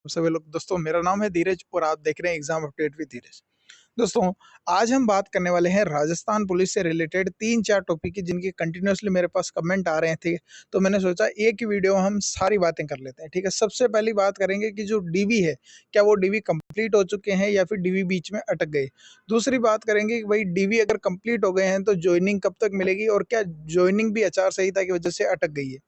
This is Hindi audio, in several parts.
सभी लोग दोस्तों, मेरा नाम है धीरज और आप देख रहे हैं एग्जाम अपडेट विद धीरज। दोस्तों, आज हम बात करने वाले हैं राजस्थान पुलिस से रिलेटेड 3-4 टॉपिक की, जिनकी कंटिन्यूअसली मेरे पास कमेंट आ रहे थे। तो मैंने सोचा एक ही वीडियो में हम सारी बातें कर लेते हैं। ठीक है, सबसे पहली बात करेंगे कि जो डीवी है, क्या वो डीवी कंप्लीट हो चुके हैं या फिर डीवी बीच में अटक गए। दूसरी बात करेंगे कि भाई डीवी अगर कंप्लीट हो गए हैं तो ज्वाइनिंग कब तक मिलेगी और क्या ज्वाइनिंग भी आचार संहिता की वजह से अटक गई है।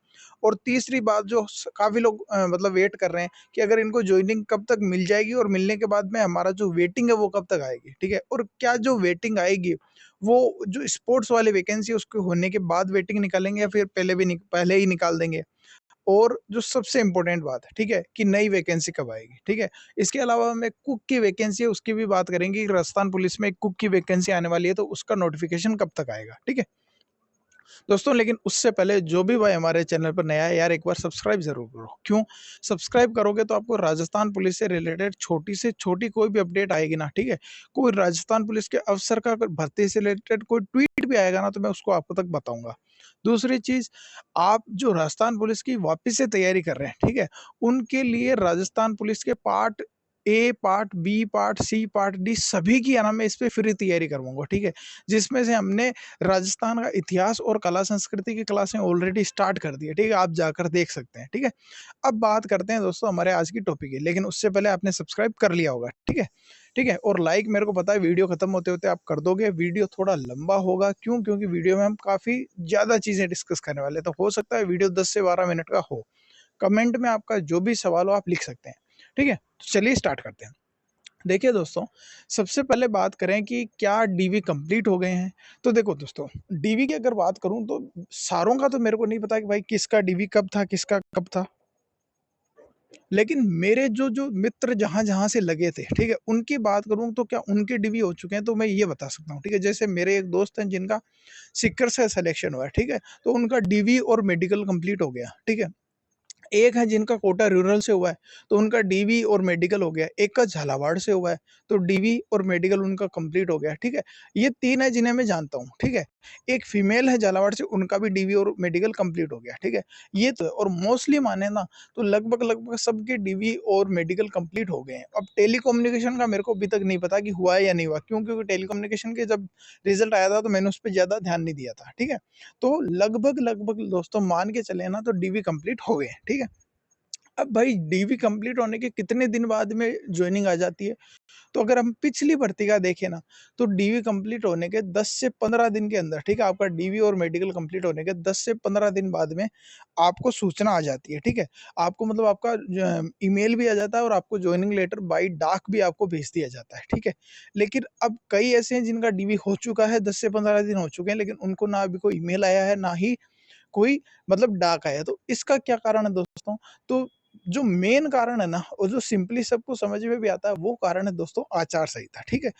और तीसरी बात जो काफ़ी लोग मतलब वेट कर रहे हैं कि अगर इनको ज्वाइनिंग कब तक मिल जाएगी और मिलने के बाद में हमारा जो वेटिंग है वो कब तक आएगी। ठीक है, और क्या जो वेटिंग आएगी वो जो स्पोर्ट्स वाली वैकेंसी उसके होने के बाद वेटिंग निकालेंगे या फिर पहले ही निकाल देंगे। और जो सबसे इम्पोर्टेंट बात है, ठीक है, कि नई वैकेंसी कब आएगी। ठीक है, इसके अलावा हम एक कुक की वैकेंसी है उसकी भी बात करेंगे कि राजस्थान पुलिस में एक कुक की वैकेंसी आने वाली है, तो उसका नोटिफिकेशन कब तक आएगा। ठीक है दोस्तों, लेकिन उससे पहले जो भी भाई हमारे चैनल पर नया है यार, एक बार सब्सक्राइब जरूर करो। क्यों? सब्सक्राइब करोगे तो आपको राजस्थान पुलिस से रिलेटेड छोटी से छोटी कोई भी अपडेट आएगी ना। ठीक है, कोई राजस्थान पुलिस के अफसर का अगर भर्ती से रिलेटेड कोई ट्वीट भी आएगा ना, तो मैं उसको आपको तक बताऊंगा। दूसरी चीज, आप जो राजस्थान पुलिस की वापस से तैयारी कर रहे हैं, ठीक है, उनके लिए राजस्थान पुलिस के part A, part B, part C, part D सभी की है ना, मैं इस पे फ्री तैयारी करवाऊंगा। ठीक है, जिसमें से हमने राजस्थान का इतिहास और कला संस्कृति की क्लासें ऑलरेडी स्टार्ट कर दी है। ठीक है, आप जाकर देख सकते हैं। ठीक है, अब बात करते हैं दोस्तों हमारे आज की टॉपिक है, लेकिन उससे पहले आपने सब्सक्राइब कर लिया होगा। ठीक है, ठीक है, और लाइक मेरे को पता है वीडियो खत्म होते होते आप कर दोगे। वीडियो थोड़ा लंबा होगा, क्यों? क्योंकि वीडियो में हम काफ़ी ज़्यादा चीज़ें डिस्कस करने वाले हैं, तो हो सकता है वीडियो 10 से 12 मिनट का हो। कमेंट में आपका जो भी सवाल हो आप लिख सकते हैं। ठीक है, तो चलिए स्टार्ट करते हैं। देखिए दोस्तों, सबसे पहले बात करें कि क्या डीवी कंप्लीट हो गए हैं। तो देखो दोस्तों, डीवी की अगर बात करूं तो सारों का तो मेरे को नहीं पता कि भाई किसका डीवी कब था, किसका कब था। लेकिन मेरे जो जो मित्र जहां जहां से लगे थे, ठीक है, उनकी बात करूं तो क्या उनके डीवी हो चुके हैं, तो मैं ये बता सकता हूं। ठीक है, जैसे मेरे एक दोस्त हैं जिनका सिक्कर से सिलेक्शन हुआ है। ठीक है, तो उनका डीवी और मेडिकल कंप्लीट हो गया। ठीक है, एक है जिनका कोटा रूरल से हुआ है, तो उनका डीवी और मेडिकल हो गया। एक का झालावाड़ से हुआ है, तो डीवी और मेडिकल उनका कंप्लीट हो गया। ठीक है, ये 3 है जिन्हें मैं जानता हूँ। ठीक है, एक फीमेल है झालावाड़ से, उनका भी डीवी और मेडिकल कंप्लीट हो गया। ठीक है, ये तो है। और मोस्टली माने ना तो लगभग लगभग सबके डीवी और मेडिकल कंप्लीट हो गए हैं। अब टेलीकम्युनिकेशन का मेरे को अभी तक नहीं पता कि हुआ है या नहीं हुआ, क्यों? क्योंकि टेलीकम्युनिकेशन के जब रिजल्ट आया था तो मैंने उस पर ज़्यादा ध्यान नहीं दिया था। ठीक है, तो लगभग लगभग दोस्तों मान के चले ना, तो डीवी कंप्लीट हो गए हैं। ठीक है, अब भाई डीवी कंप्लीट होने के कितने दिन बाद में ज्वाइनिंग आ जाती है? तो अगर हम पिछली भर्ती का देखें ना, तो डीवी कंप्लीट होने के 10 से 15 दिन के अंदर, ठीक है, आपका डीवी और मेडिकल कंप्लीट होने के 10 से 15 दिन बाद में आपको सूचना आ जाती है। ठीक है, आपको मतलब आपका ईमेल भी आ जाता है और आपको ज्वाइनिंग लेटर बाई डाक भी आपको भेज दिया जाता है। ठीक है, लेकिन अब कई ऐसे हैं जिनका डीवी हो चुका है, 10 से 15 दिन हो चुके हैं, लेकिन उनको ना अभी कोई ईमेल आया है, ना ही कोई मतलब डाक आया। तो इसका क्या कारण है दोस्तों? तो जो मेन कारण है ना, और जो सिंपली सबको समझ में भी आता है, वो कारण है दोस्तों आचार संहिता। ठीक है,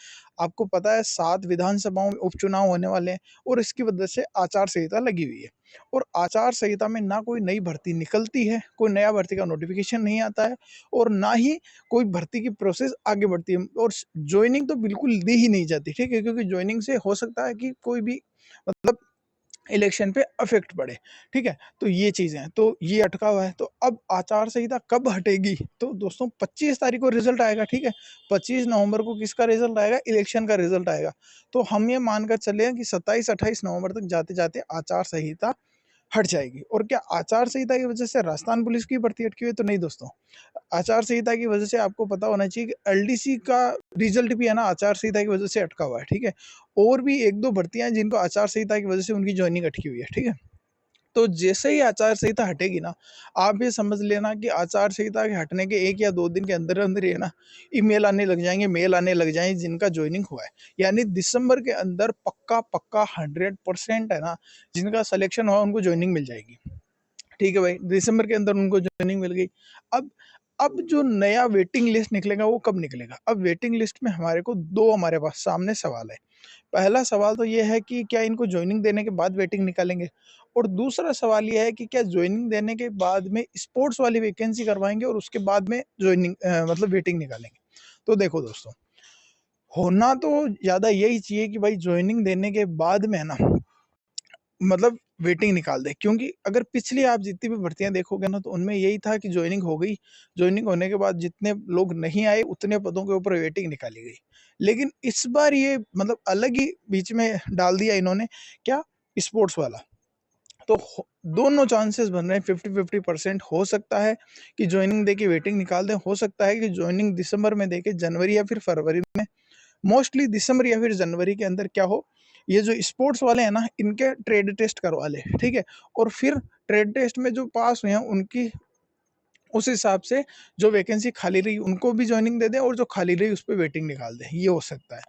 आपको पता है 7 विधानसभाओं में उपचुनाव होने वाले हैं और इसकी वजह से आचार संहिता लगी हुई है। और आचार संहिता में ना कोई नई भर्ती निकलती है, कोई नया भर्ती का नोटिफिकेशन नहीं आता है, और ना ही कोई भर्ती की प्रोसेस आगे बढ़ती है, और ज्वाइनिंग तो बिल्कुल दी ही नहीं जाती। ठीक है, क्योंकि ज्वाइनिंग से हो सकता है कि कोई भी मतलब इलेक्शन पे अफेक्ट पड़े। ठीक है, तो ये चीज़ें हैं, तो ये अटका हुआ है। तो अब आचार संहिता कब हटेगी? तो दोस्तों 25 तारीख को रिजल्ट आएगा। ठीक है, 25 नवंबर को किसका रिजल्ट आएगा? इलेक्शन का रिजल्ट आएगा। तो हम ये मानकर चले कि 27-28 नवंबर तक जाते जाते आचार संहिता हट जाएगी। और क्या आचार संहिता की वजह से राजस्थान पुलिस की भर्ती अटकी हुई? तो नहीं दोस्तों, आचार संहिता की वजह से आपको पता होना चाहिए कि एलडीसी का रिजल्ट भी है ना, आचार संहिता की वजह से अटका हुआ है। ठीक है, और भी 1-2 भर्तियां हैं जिनको आचार संहिता की वजह से उनकी ज्वाइनिंग अटकी हुई है। ठीक है, तो जैसे ही आचार संहिता हटेगी ना, आप ये समझ लेना कि आचार संहिता के हटने के 1 या 2 दिन के अंदर अंदर ही है ना, ईमेल आने लग जाएंगे, मेल आने लग जाएंगे जिनका ज्वाइनिंग हुआ है। यानी दिसंबर के अंदर पक्का पक्का 100% है ना, जिनका सिलेक्शन हुआ उनको ज्वाइनिंग मिल जाएगी। ठीक है भाई, दिसंबर के अंदर उनको ज्वाइनिंग मिल गई। अब अब जो नया वेटिंग लिस्ट निकलेगा वो कब निकलेगा? अब वेटिंग लिस्ट में हमारे को 2 हमारे पास सामने सवाल है। पहला सवाल तो ये है कि क्या इनको ज्वाइनिंग देने के बाद वेटिंग निकालेंगे? और दूसरा सवाल ये है कि क्या ज्वाइनिंग देने के बाद में स्पोर्ट्स वाली वैकेंसी करवाएँगे और उसके बाद में ज्वाइनिंग मतलब वेटिंग निकालेंगे? तो देखो दोस्तों, होना तो ज़्यादा यही चाहिए कि भाई ज्वाइनिंग देने के बाद में है ना, मतलब वेटिंग निकाल दें, क्योंकि अगर पिछली आप जितनी भी भर्तियां देखोगे ना तो उनमें यही था कि ज्वाइनिंग हो गई, ज्वाइनिंग होने के बाद जितने लोग नहीं आए उतने पदों के ऊपर वेटिंग निकाली गई। लेकिन इस बार ये मतलब अलग ही बीच में डाल दिया इन्होंने, क्या, स्पोर्ट्स वाला। तो दोनों चांसेस बन रहे हैं, 50-50% हो सकता है कि ज्वाइनिंग दे के वेटिंग निकाल दें, हो सकता है कि ज्वाइनिंग दिसंबर में दे के जनवरी या फिर फरवरी में, मोस्टली दिसंबर या फिर जनवरी के अंदर क्या हो, ये जो स्पोर्ट्स वाले हैं ना इनके ट्रेड टेस्ट करवा ले, ठीक है, और फिर ट्रेड टेस्ट में जो पास हुए हैं उनकी उस हिसाब से जो वैकेंसी खाली रही उनको भी ज्वाइनिंग दे दें और जो खाली रही उस पर वेटिंग निकाल दें, ये हो सकता है।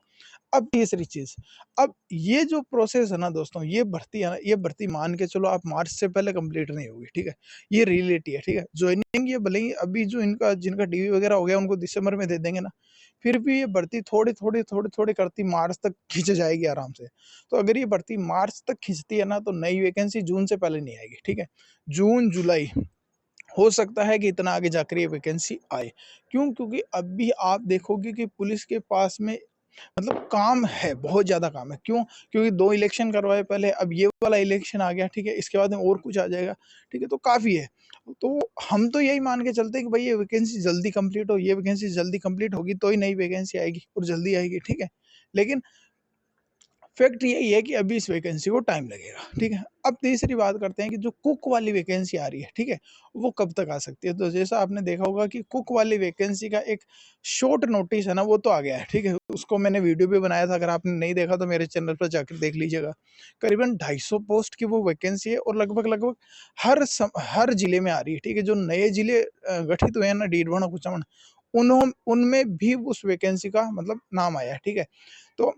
अब तीसरी चीज, अब ये जो प्रोसेस है ना दोस्तों, ये भर्ती है ना, ये भर्ती मान के चलो आप मार्च से पहले कंप्लीट नहीं होगी, ठीक है, ये रियलिटी है, ठीक है। ज्वाइनिंग ये भले ही अभी जो इनका जिनका डीवी वगैरह हो गया उनको दिसंबर में दे देंगे ना, फिर भी ये भर्ती थोड़ी थोड़ी थोड़ी थोड़ी करती मार्च तक खींच जाएगी आराम से। तो अगर ये भर्ती मार्च तक खींचती है ना तो नई वैकेंसी जून से पहले नहीं आएगी, ठीक है। जून जुलाई हो सकता है कि इतना आगे जाकर ये वैकेंसी आए। क्यों? क्योंकि अभी आप देखोगे कि पुलिस के पास में मतलब काम है, बहुत ज़्यादा काम है। क्यों? क्योंकि 2 इलेक्शन करवाए पहले, अब ये वाला इलेक्शन आ गया, ठीक है? इसके बाद में और कुछ आ जाएगा, ठीक है? तो काफ़ी है। तो हम तो यही मान के चलते हैं कि भाई ये वैकेंसी जल्दी कंप्लीट हो, ये वैकेंसी जल्दी कंप्लीट होगी तो ही नई वैकेंसी आएगी और जल्दी आएगी, ठीक है? लेकिन फैक्ट यही है कि अभी इस वैकेंसी को टाइम लगेगा, ठीक है। अब तीसरी बात करते हैं कि जो कुक वाली वैकेंसी आ रही है, ठीक है, वो कब तक आ सकती है। तो जैसा आपने देखा होगा कि कुक वाली वैकेंसी का एक शॉर्ट नोटिस है ना, वो तो आ गया है, ठीक है। उसको मैंने वीडियो भी बनाया था, अगर आपने नहीं देखा तो मेरे चैनल पर जाकर देख लीजिएगा। करीबन 250 पोस्ट की वो वैकेंसी है और लगभग लगभग हर जिले में आ रही है, ठीक है। जो नए जिले गठित हुए हैं ना, डीडवाना कुचामन, उनमें भी उस वैकेंसी का मतलब नाम आया है, ठीक है। तो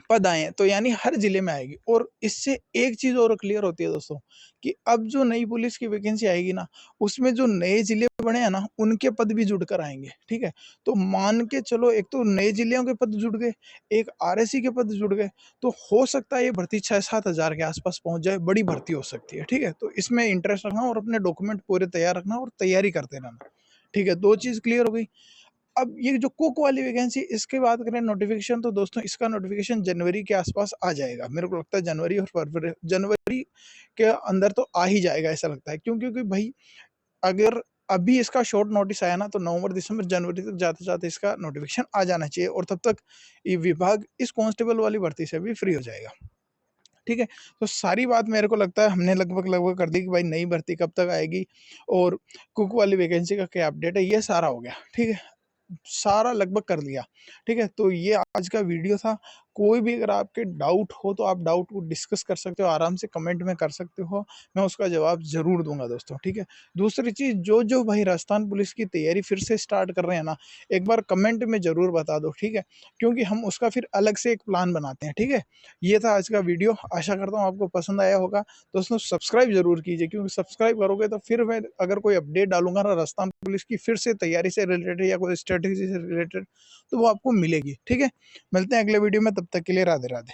पद आए हैं, तो यानी हर जिले में आएगी। और इससे एक चीज और क्लियर होती है दोस्तों, कि अब जो नई पुलिस की वैकेंसी आएगी ना, उसमें जो नए जिले बने हैं ना उनके पद भी जुड़कर आएंगे, ठीक है। तो मान के चलो, एक तो नए जिलों के पद जुड़ गए, एक आरएसी के पद जुड़ गए, तो हो सकता है ये भर्ती 6-7 हजार के आसपास पहुंच जाए, बड़ी भर्ती हो सकती है, ठीक है। तो इसमें इंटरेस्ट रखना और अपने डॉक्यूमेंट पूरे तैयार रखना और तैयारी करते रहना, ठीक है। दो चीज क्लियर हो गई। अब ये जो कुक वाली वैकेंसी, इसके बात करें नोटिफिकेशन, तो दोस्तों इसका नोटिफिकेशन जनवरी के आसपास आ जाएगा। मेरे को लगता है जनवरी और फरवरी, जनवरी के अंदर तो आ ही जाएगा ऐसा लगता है। क्यों? क्योंकि भाई अगर अभी इसका शॉर्ट नोटिस आया ना तो नवंबर दिसंबर जनवरी तक जाते जाते इसका नोटिफिकेशन आ जाना चाहिए, और तब तक ये विभाग इस कांस्टेबल वाली भर्ती से भी फ्री हो जाएगा, ठीक है। तो सारी बात मेरे को लगता है हमने लगभग लगभग कर दी कि भाई नई भर्ती कब तक आएगी और कुक वाली वैकेंसी का क्या अपडेट है, ये सारा हो गया, ठीक है। सारा लगभग कर लिया, ठीक है। तो ये आज का वीडियो था। कोई भी अगर आपके डाउट हो तो आप डाउट को डिस्कस कर सकते हो, आराम से कमेंट में कर सकते हो, मैं उसका जवाब जरूर दूंगा दोस्तों, ठीक है। दूसरी चीज, जो जो भाई राजस्थान पुलिस की तैयारी फिर से स्टार्ट कर रहे हैं ना, एक बार कमेंट में जरूर बता दो, ठीक है, क्योंकि हम उसका फिर अलग से एक प्लान बनाते हैं, ठीक है। ये था आज का वीडियो, आशा करता हूँ आपको पसंद आया होगा। दोस्तों सब्सक्राइब जरूर कीजिए, क्योंकि सब्सक्राइब करोगे तो फिर मैं अगर कोई अपडेट डालूंगा ना राजस्थान पुलिस की फिर से तैयारी से रिलेटेड या कोई स्ट्रेटेजी से रिलेटेड, तो वो आपको मिलेगी, ठीक है। मिलते हैं अगले वीडियो में, तब तक के लिए राधे राधे।